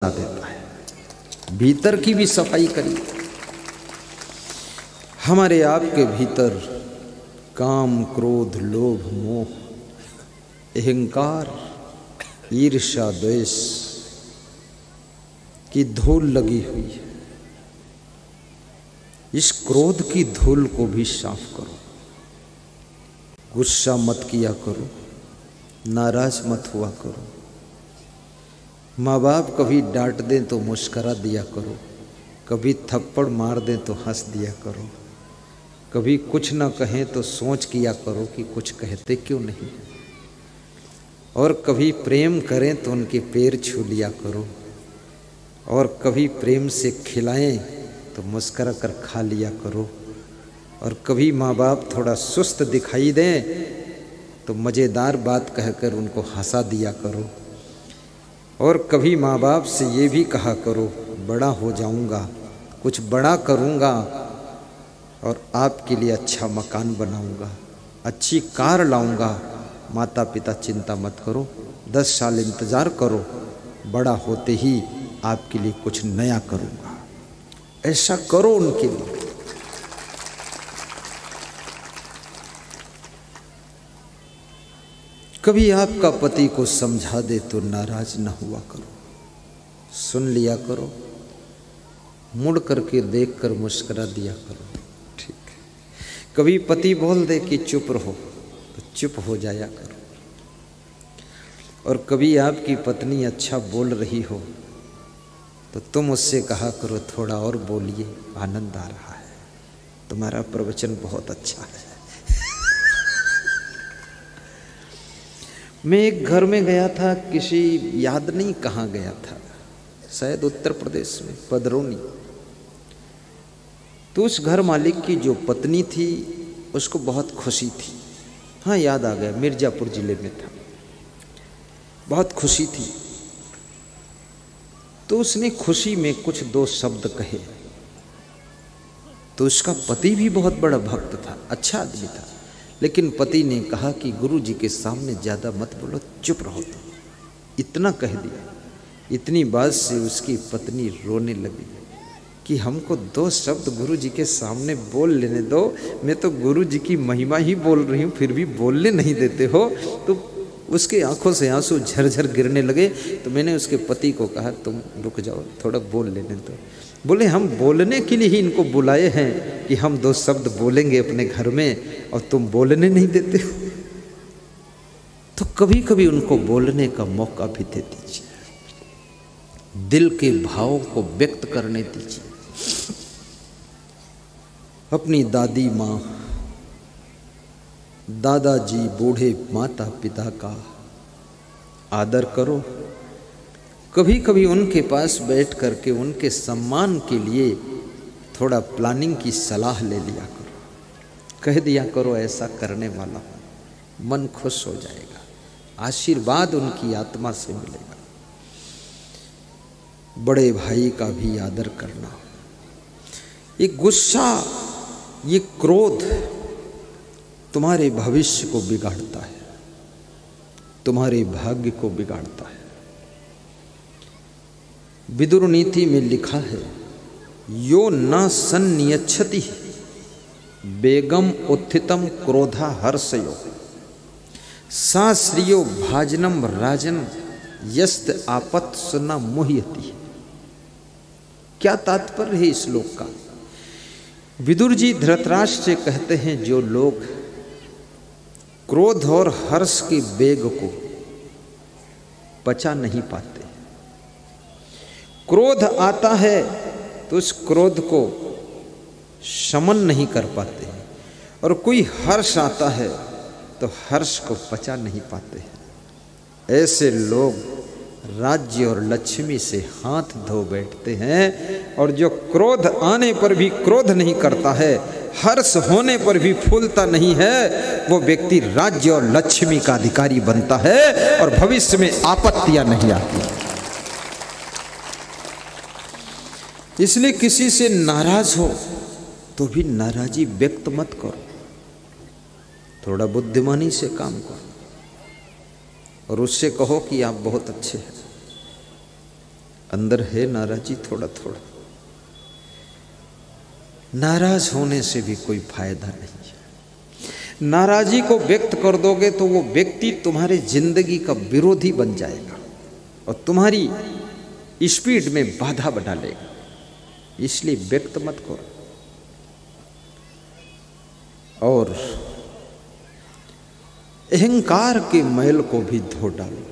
देता है। भीतर की भी सफाई करिए। हमारे आपके भीतर काम, क्रोध, लोभ, मोह, अहंकार, ईर्ष्या, द्वेष की धूल लगी हुई है। इस क्रोध की धूल को भी साफ करो। गुस्सा मत किया करो, नाराज मत हुआ करो। माँ बाप कभी डांट दें तो मुस्करा दिया करो, कभी थप्पड़ मार दें तो हंस दिया करो, कभी कुछ ना कहें तो सोच किया करो कि कुछ कहते क्यों नहीं, और कभी प्रेम करें तो उनके पैर छू लिया करो, और कभी प्रेम से खिलाएं तो मुस्करा कर खा लिया करो, और कभी माँ बाप थोड़ा सुस्त दिखाई दें तो मज़ेदार बात कहकर उनको हंसा दिया करो, और कभी माँ बाप से ये भी कहा करो बड़ा हो जाऊंगा, कुछ बड़ा करूंगा और आपके लिए अच्छा मकान बनाऊंगा, अच्छी कार लाऊंगा। माता पिता चिंता मत करो, 10 साल इंतज़ार करो, बड़ा होते ही आपके लिए कुछ नया करूंगा। ऐसा करो उनके लिए। कभी आपका पति को समझा दे तो नाराज न हुआ करो, सुन लिया करो, मुड़ करके देख कर मुस्करा दिया करो। ठीक है। कभी पति बोल दे कि चुप रहो तो चुप हो जाया करो, और कभी आपकी पत्नी अच्छा बोल रही हो तो तुम उससे कहा करो थोड़ा और बोलिए, आनंद आ रहा है, तुम्हारा प्रवचन बहुत अच्छा है। मैं एक घर में गया था, किसी याद नहीं कहाँ गया था, शायद उत्तर प्रदेश में पदरौनी। तो उस घर मालिक की जो पत्नी थी उसको बहुत खुशी थी। हाँ याद आ गया, मिर्जापुर जिले में था। बहुत खुशी थी तो उसने खुशी में कुछ 2 शब्द कहे। तो उसका पति भी बहुत बड़ा भक्त था, अच्छा आदमी था, लेकिन पति ने कहा कि गुरु जी के सामने ज़्यादा मत बोलो, चुप रहो। तो इतना कह दिया। इतनी बात से उसकी पत्नी रोने लगी कि हमको 2 शब्द गुरु जी के सामने बोल लेने दो, मैं तो गुरु जी की महिमा ही बोल रही हूँ, फिर भी बोलने नहीं देते हो। तो उसके आंखों से आंसू झरझर गिरने लगे। तो मैंने उसके पति को कहा तुम रुक जाओ, थोड़ा बोल लेने दो। बोले हम बोलने के लिए ही इनको बुलाए हैं कि हम 2 शब्द बोलेंगे अपने घर में, और तुम बोलने नहीं देते हो। तो कभी कभी उनको बोलने का मौका भी दे दीजिए, दिल के भावों को व्यक्त करने दीजिए। अपनी दादी माँ, दादाजी, बूढ़े माता पिता का आदर करो। कभी कभी उनके पास बैठ करके उनके सम्मान के लिए थोड़ा प्लानिंग की सलाह ले लिया करो, कह दिया करो ऐसा करने वाला हूँ, मन खुश हो जाएगा, आशीर्वाद उनकी आत्मा से मिलेगा। बड़े भाई का भी आदर करना। ये गुस्सा, ये क्रोध तुम्हारे भविष्य को बिगाड़ता है, तुम्हारे भाग्य को बिगाड़ता है। विदुर नीति में लिखा है यो न सन्नियच्छति बेगम उत्थितम क्रोधा हर्षयो सा श्रियो भाजनम राजन यस्त आपत सुना मुह्यति। क्या तात्पर्य है इस श्लोक का? विदुर जी धृतराष्ट्र से कहते हैं जो लोग क्रोध और हर्ष के वेग को पचा नहीं पाते, क्रोध आता है तो उस क्रोध को शमन नहीं कर पाते हैं, और कोई हर्ष आता है तो हर्ष को पचा नहीं पाते हैं। ऐसे लोग राज्य और लक्ष्मी से हाथ धो बैठते हैं, और जो क्रोध आने पर भी क्रोध नहीं करता है, हर्ष होने पर भी फूलता नहीं है, वो व्यक्ति राज्य और लक्ष्मी का अधिकारी बनता है और भविष्य में आपत्तियां नहीं आती। इसलिए किसी से नाराज हो तो भी नाराजी व्यक्त मत करो, थोड़ा बुद्धिमानी से काम करो और उससे कहो कि आप बहुत अच्छे हैं। अंदर है नाराजी थोड़ा थोड़ा। नाराज होने से भी कोई फायदा नहीं है। नाराजी को व्यक्त कर दोगे तो वो व्यक्ति तुम्हारे जिंदगी का विरोधी बन जाएगा और तुम्हारी स्पीड में बाधा बना लेगा। इसलिए व्यक्त मत करो। और अहंकार के मैल को भी धो डालो।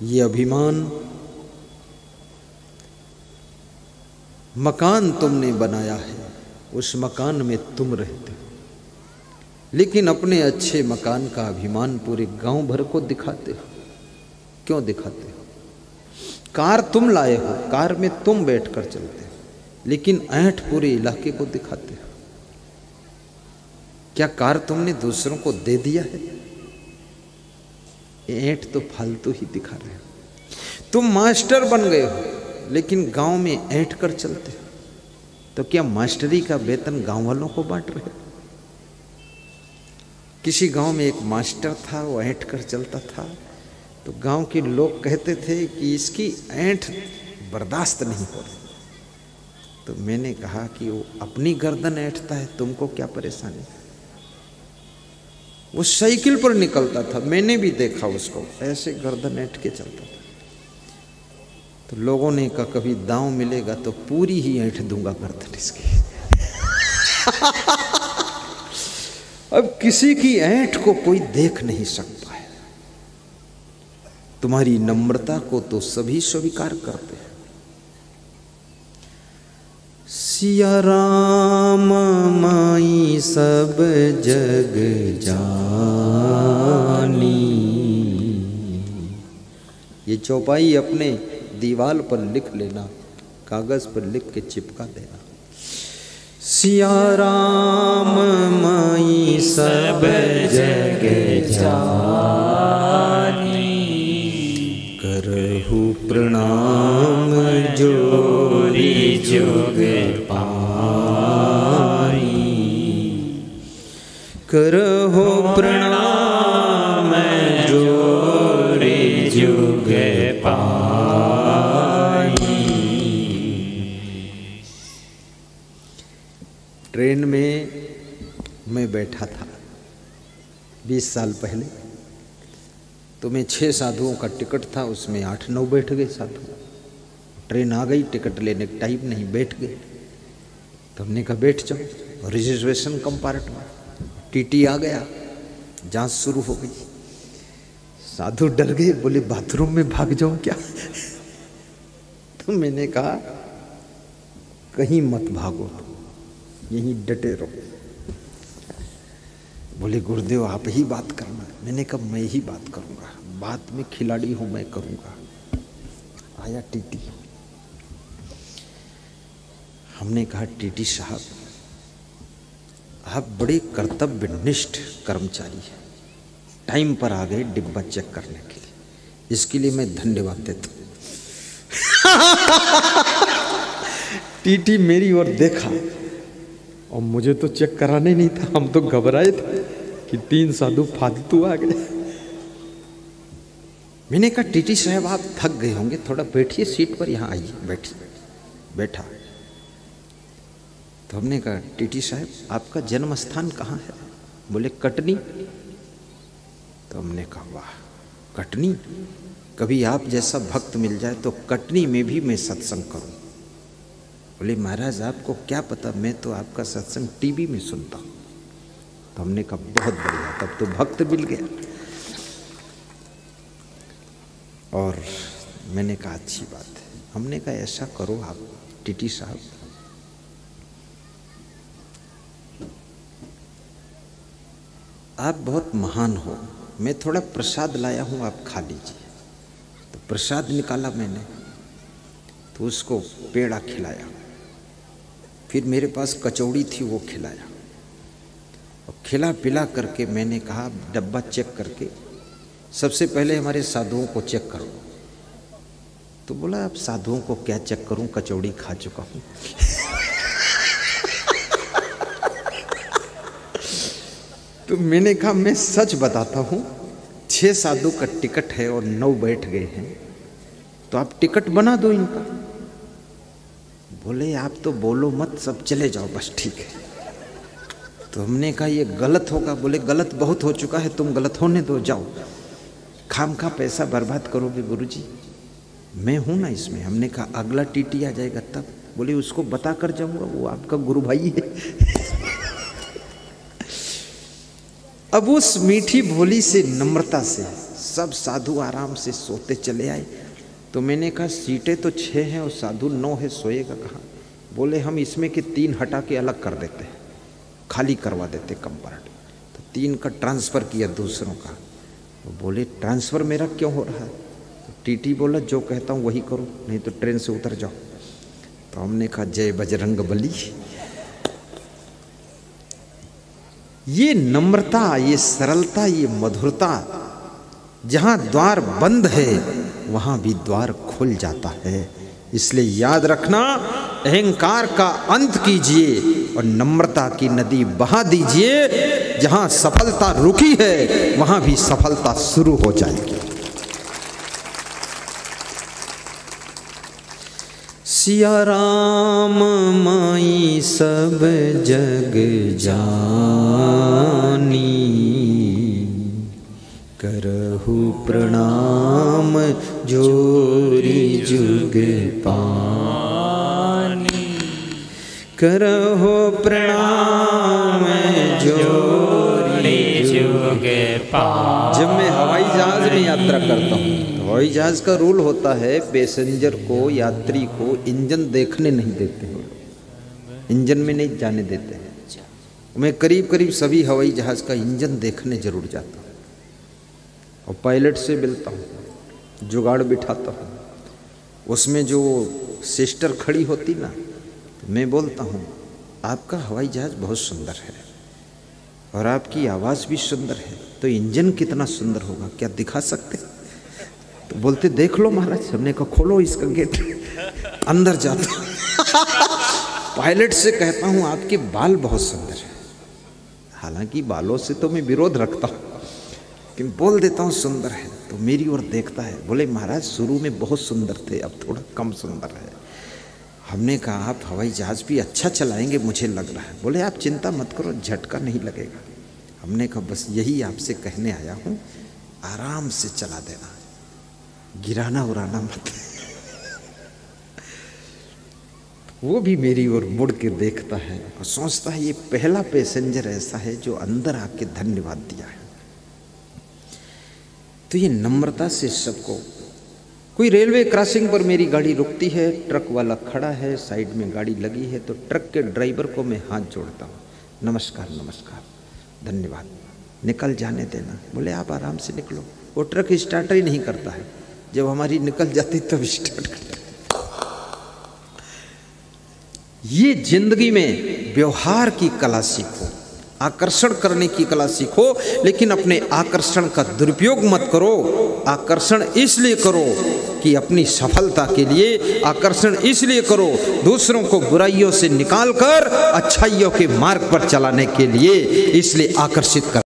ये अभिमान, मकान तुमने बनाया है, उस मकान में तुम रहते हो, लेकिन अपने अच्छे मकान का अभिमान पूरे गांव भर को दिखाते हो। क्यों दिखाते हो? कार तुम लाए हो, कार में तुम बैठकर चलते हो, लेकिन ऐंठ पूरे इलाके को दिखाते हो। क्या कार तुमने दूसरों को दे दिया है? ऐंठ तो फालतू ही दिखा रहे हो। तुम मास्टर बन गए हो, लेकिन गांव में ऐंठ कर चलते हो। तो क्या मास्टरी का वेतन गांव वालों को बांट रहे हो? किसी गांव में एक मास्टर था, वो ऐंठ कर चलता था, तो गांव के लोग कहते थे कि इसकी ऐंठ बर्दाश्त नहीं हो रही। तो मैंने कहा कि वो अपनी गर्दन ऐंठता है, तुमको क्या परेशानी? वो साइकिल पर निकलता था, मैंने भी देखा उसको, ऐसे गर्दन ऐंठ के चलता था। तो लोगों ने कहा कभी दांव मिलेगा तो पूरी ही ऐंठ दूंगा गर्दन इसकी। अब किसी की ऐंठ को कोई देख नहीं सकता है। तुम्हारी नम्रता को तो सभी स्वीकार करते हैं। सिया राम माई सब जग जानी। ये चौपाई अपने दीवाल पर लिख लेना, कागज पर लिख के चिपका देना। सिया राम माई सब जग जानी, करहु प्रणाम जोरी जुग पाई। करहु प्रणाम जोरी जुग पाई। ट्रेन में मैं बैठा था 20 साल पहले, तो मैं 6 साधुओं का टिकट था, उसमें 8-9 बैठ गए साधु। ट्रेन आ गई, टिकट लेने का टाइम नहीं, बैठ गए। तो हमने कहा बैठ जाओ, रिजर्वेशन कंपार्टमेंट। टीटी आ गया, जांच शुरू हो गई। साधु डर गए, बोले बाथरूम में भाग जाऊं क्या? तो मैंने कहा कहीं मत भागो, यहीं डटे रहो। बोले गुरुदेव आप ही बात करना। मैंने कहा मैं ही बात करूंगा, बात में खिलाड़ी हूं, मैं करूंगा। आया टीटी। हमने कहा टीटी साहब आप बड़े कर्तव्यनिष्ठ कर्मचारी हैं, टाइम पर आ गए डिब्बा चेक करने के लिए, इसके लिए मैं धन्यवाद देता हूं। टीटी मेरी ओर देखा और मुझे तो चेक कराने नहीं था, हम तो घबराए थे कि 3 साधु फालतू आ गए। मैंने कहा टीटी साहब आप थक गए होंगे, थोड़ा बैठिए सीट पर, यहाँ आइए बैठिए। बैठा। तो हमने कहा टीटी साहब आपका जन्म स्थान कहाँ है? बोले कटनी। तो हमने कहा वाह कटनी, कभी आप जैसा भक्त मिल जाए तो कटनी में भी मैं सत्संग करूं। बोले महाराज आपको क्या पता, मैं तो आपका सत्संग टीवी में सुनता हूं। तो हमने कहा बहुत बढ़िया, तब तो भक्त मिल गया। और मैंने कहा अच्छी बात है। हमने कहा ऐसा करो आप टीटी साहब, आप बहुत महान हो, मैं थोड़ा प्रसाद लाया हूं, आप खा लीजिए। तो प्रसाद निकाला मैंने, तो उसको पेड़ा खिलाया, फिर मेरे पास कचौड़ी थी वो खिलाया, और खिला पिला करके मैंने कहा डब्बा चेक करके सबसे पहले हमारे साधुओं को चेक करो। तो बोला अब साधुओं को क्या चेक करूं, कचौड़ी खा चुका हूं। तो मैंने कहा मैं सच बताता हूं, 6 साधु का टिकट है और 9 बैठ गए हैं, तो आप टिकट बना दो इनका। बोले आप तो बोलो मत, सब चले जाओ बस, ठीक है। तो हमने कहा ये गलत होगा। बोले गलत बहुत हो चुका है, तुम गलत होने दो, जाओ। खामखा पैसा बर्बाद करोगे गुरुजी, मैं हूं ना इसमें। हमने कहा अगला टीटी आ जाएगा तब। बोले उसको बता कर जाऊंगा, वो आपका गुरु भाई है। अब उस मीठी भोली से, नम्रता से सब साधु आराम से सोते चले आए। तो मैंने कहा सीटें तो 6 हैं और साधु 9 है, सोएगा कहाँ? बोले हम इसमें के 3 हटा के अलग कर देते हैं, खाली करवा देते कंपार्टमेंट। तो 3 का ट्रांसफ़र किया दूसरों का। तो बोले ट्रांसफ़र मेरा क्यों हो रहा है? तो टीटी बोला जो कहता हूँ वही करो, नहीं तो ट्रेन से उतर जाओ। तो हमने कहा जय बजरंग बली। ये नम्रता, ये सरलता, ये मधुरता, जहाँ द्वार बंद है वहाँ भी द्वार खुल जाता है। इसलिए याद रखना, अहंकार का अंत कीजिए और नम्रता की नदी बहा दीजिए। जहाँ सफलता रुकी है वहाँ भी सफलता शुरू हो जाएगी। सिया राम माई सब जग जानी, करहु प्रणाम जोरी जुग पानी। करहु प्रणाम जोरी जुग पानी। जब मैं हवाई जहाज में यात्रा करता हूँ, हवाई जहाज का रूल होता है पैसेंजर को, यात्री को इंजन देखने नहीं देते हैं, इंजन में नहीं जाने देते हैं। मैं करीब करीब सभी हवाई जहाज का इंजन देखने जरूर जाता हूँ और पायलट से मिलता हूँ, जुगाड़ बिठाता हूँ। उसमें जो सिस्टर खड़ी होती ना, तो मैं बोलता हूँ आपका हवाई जहाज बहुत सुंदर है और आपकी आवाज़ भी सुंदर है, तो इंजन कितना सुंदर होगा, क्या दिखा सकते? तो बोलते देख लो महाराज। हमने कहा खोलो इसका गेट, अंदर जाता। पायलट से कहता हूँ आपके बाल बहुत सुंदर है। हालांकि बालों से तो मैं विरोध रखता हूँ, लेकिन बोल देता हूँ सुंदर है। तो मेरी ओर देखता है, बोले महाराज शुरू में बहुत सुंदर थे, अब थोड़ा कम सुंदर है। हमने कहा आप हवाई जहाज भी अच्छा चलाएंगे मुझे लग रहा है। बोले आप चिंता मत करो, झटका नहीं लगेगा। हमने कहा बस यही आपसे कहने आया हूँ, आराम से चला देना, गिराना उड़ाना मत। वो भी मेरी ओर मुड़ के देखता है और सोचता है ये पहला पैसेंजर ऐसा है जो अंदर आके धन्यवाद दिया है। तो ये नम्रता से सबको, कोई रेलवे क्रॉसिंग पर मेरी गाड़ी रुकती है, ट्रक वाला खड़ा है, साइड में गाड़ी लगी है, तो ट्रक के ड्राइवर को मैं हाथ जोड़ता हूँ, नमस्कार नमस्कार, धन्यवाद, निकल जाने देना। बोले आप आराम से निकलो। वो ट्रक स्टार्टर ही नहीं करता है, जब हमारी निकल जाती तब स्टार्ट करता है। ये जिंदगी में व्यवहार की कला सीखो, आकर्षण करने की कला सीखो, लेकिन अपने आकर्षण का दुरुपयोग मत करो। आकर्षण इसलिए करो कि अपनी सफलता के लिए, आकर्षण इसलिए करो दूसरों को बुराइयों से निकालकर अच्छाइयों के मार्ग पर चलाने के लिए, इसलिए आकर्षित कर